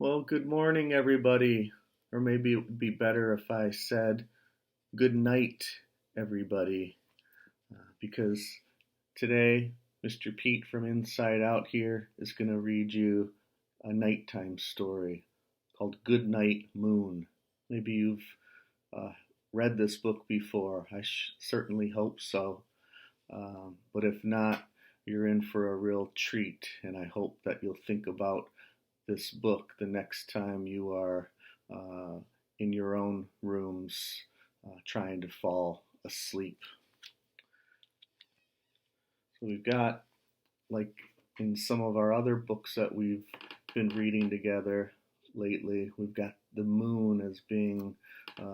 Well, good morning, everybody. Or maybe it would be better if I said good night, everybody. Because today, Mr. Pete from Inside Out here is going to read you a nighttime story called Goodnight Moon. Maybe you've uh, read this book before. I certainly hope so. But if not, you're in for a real treat, and I hope that you'll think about this book the next time you are uh, in your own rooms trying to fall asleep. So we've got, like in some of our other books that we've been reading together lately, we've got the moon as being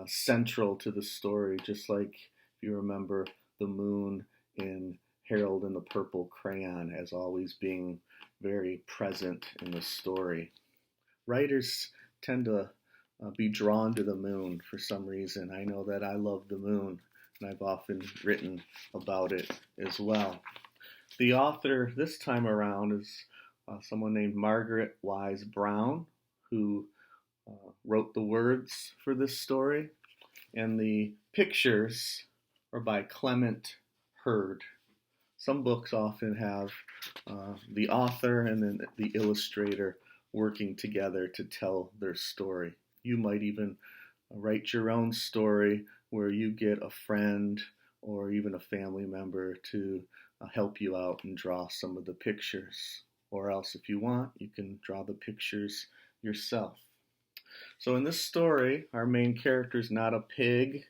central to the story, just like if you remember the moon in Harold and the Purple Crayon as always being very present in the story. Writers tend to be drawn to the moon for some reason. I know that I love the moon, and I've often written about it as well. The author this time around is someone named Margaret Wise Brown, who wrote the words for this story, and the pictures are by Clement Hurd. Some books often have the author and then the illustrator working together to tell their story. You might even write your own story where you get a friend or even a family member to help you out and draw some of the pictures. Or else, if you want, you can draw the pictures yourself. So in this story, our main character is not a pig,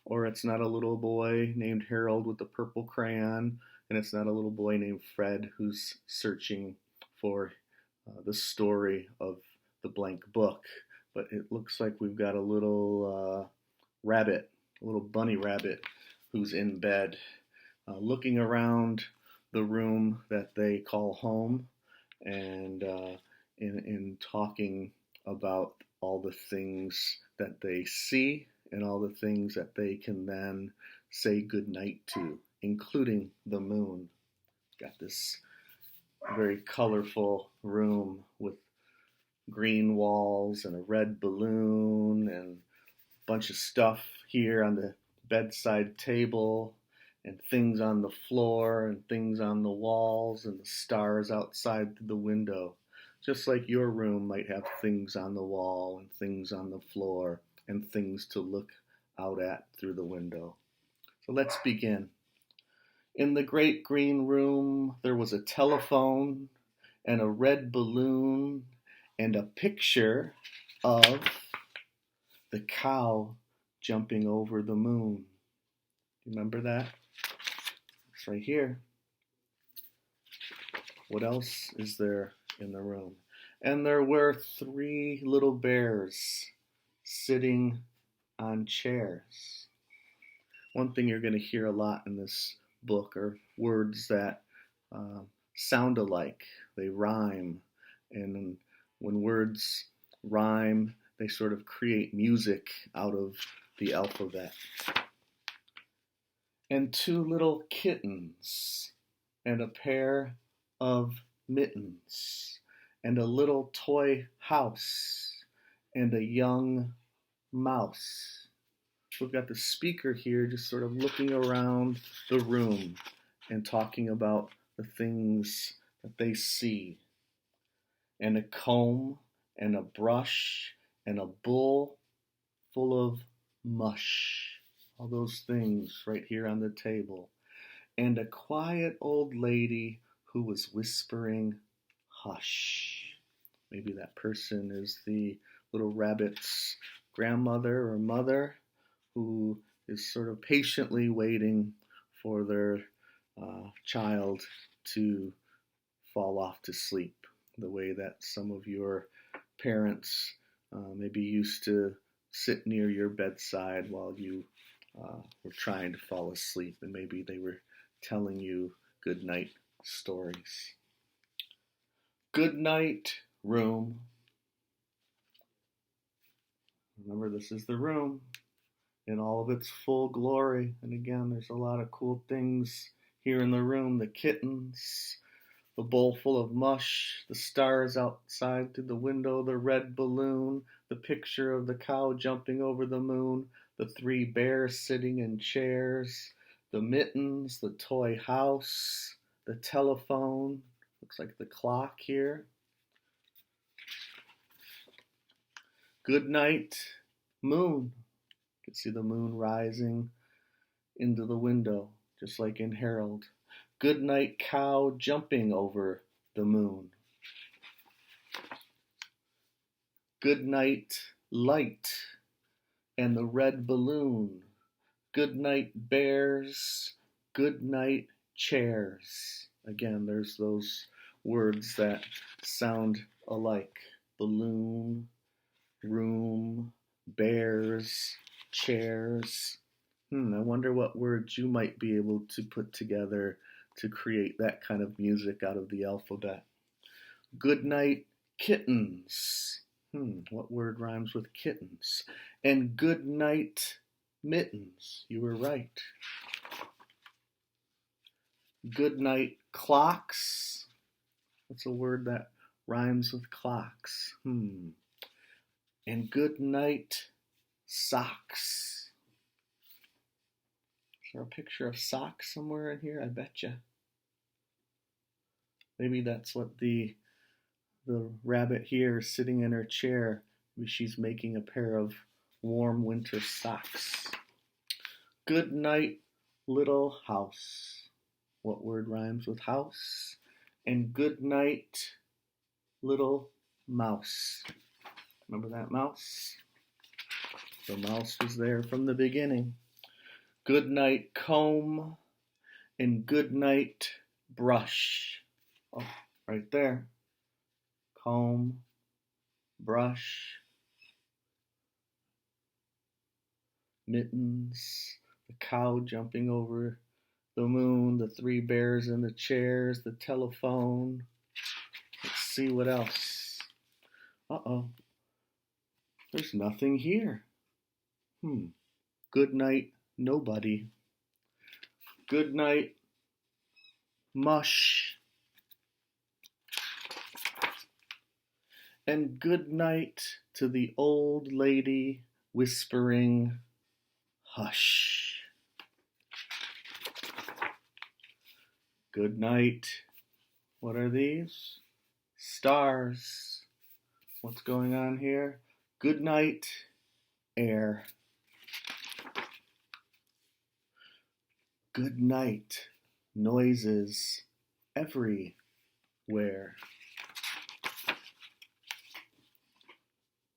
or it's not a little boy named Harold with the purple crayon, and it's not a little boy named Fred who's searching for the story of the blank book. But it looks like we've got a little rabbit, a little bunny rabbit who's in bed, looking around the room that they call home, and in talking about all the things that they see and all the things that they can then say goodnight to, including the moon. Got this very colorful room with green walls and a red balloon and a bunch of stuff here on the bedside table and things on the floor and things on the walls and the stars outside the window. Just like your room might have things on the wall and things on the floor and things to look out at through the window. So let's begin. In the great green room, there was a telephone and a red balloon and a picture of the cow jumping over the moon. Remember that? It's right here. What else is there in the room? And there were 3 little bears sitting on chairs. One thing you're going to hear a lot in this book are words that sound alike. They rhyme. And when words rhyme, they sort of create music out of the alphabet. And 2 little kittens and a pair of mittens and a little toy house and a young mouse. We've got the speaker here just sort of looking around the room and talking about the things that they see. And a comb and a brush and a bowl full of mush. All those things right here on the table. And a quiet old lady who was whispering, hush. Maybe that person is the little rabbit's grandmother or mother who is sort of patiently waiting for their child to fall off to sleep, the way that some of your parents maybe used to sit near your bedside while you were trying to fall asleep, and maybe they were telling you good night stories. Good night, room. Remember, this is the room in all of its full glory. And again, there's a lot of cool things here in the room. The kittens the bowl full of mush, the stars outside through the window, the red balloon, the picture of the cow jumping over the moon, the three bears sitting in chairs, the mittens, the toy house, the telephone, looks like the clock here. Good night, moon. You can see the moon rising into the window, just like in Harold. Good night, cow jumping over the moon. Good night, light and the red balloon. Good night, bears. Good night, chairs. Again, there's those words that sound alike. Balloon, room, bears, chairs. I wonder what words you might be able to put together to create that kind of music out of the alphabet. Good night, kittens. What word rhymes with kittens? And good night, mittens. You were right. Good night, clocks. What's a word that rhymes with clocks? And good night, socks. Is there a picture of socks somewhere in here? I betcha. Maybe that's what the rabbit here is sitting in her chair. Maybe she's making a pair of warm winter socks. Good night, little house. What word rhymes with house? And good night, little mouse. Remember that mouse? The mouse was there from the beginning. Good night, comb, and good night, brush. Oh, right there. Comb, brush, mittens, the cow jumping over the moon, the three bears in the chairs, the telephone. Let's see what else. Uh-oh. There's nothing here. Good night, nobody. Good night, mush. And good night to the old lady whispering, hush. Good night. What are these? Stars. What's going on here? Good night, air. Good night, noises everywhere.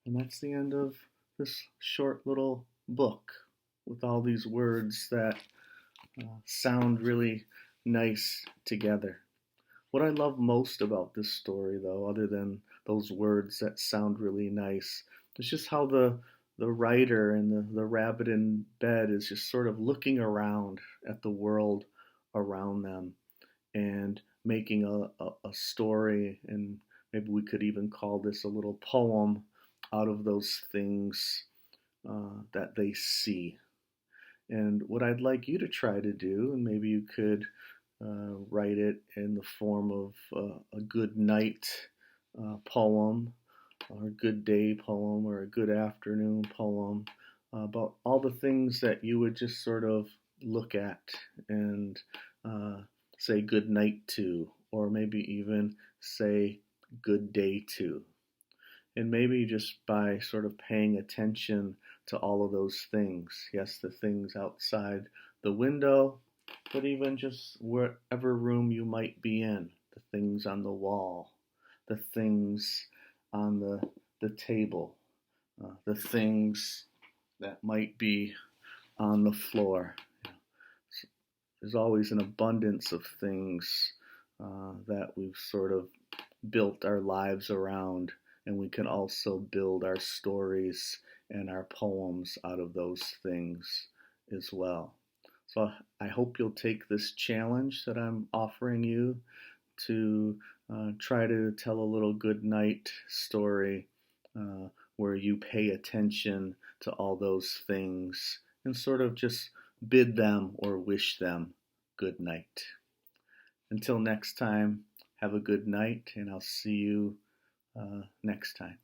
And that's the end of this short little book with all these words that sound really nice together. What I love most about this story, though, other than those words that sound really nice, is just how the writer and the rabbit in bed is just sort of looking around at the world around them and making a story, and maybe we could even call this a little poem out of those things that they see. And what I'd like you to try to do, and maybe you could write it in the form of a good night poem, or a good day poem, or a good afternoon poem, about all the things that you would just sort of look at and say good night to, or maybe even say good day to. And maybe just by sort of paying attention to all of those things. Yes, the things outside the window, but even just wherever room you might be in. The things on the wall, the things on the table, the things that might be on the floor. There's always an abundance of things that we've sort of built our lives around. And we can also build our stories and our poems out of those things as well. So I hope you'll take this challenge that I'm offering you to try to tell a little good night story where you pay attention to all those things and sort of just bid them or wish them good night. Until next time, Have a good night, and I'll see you next time.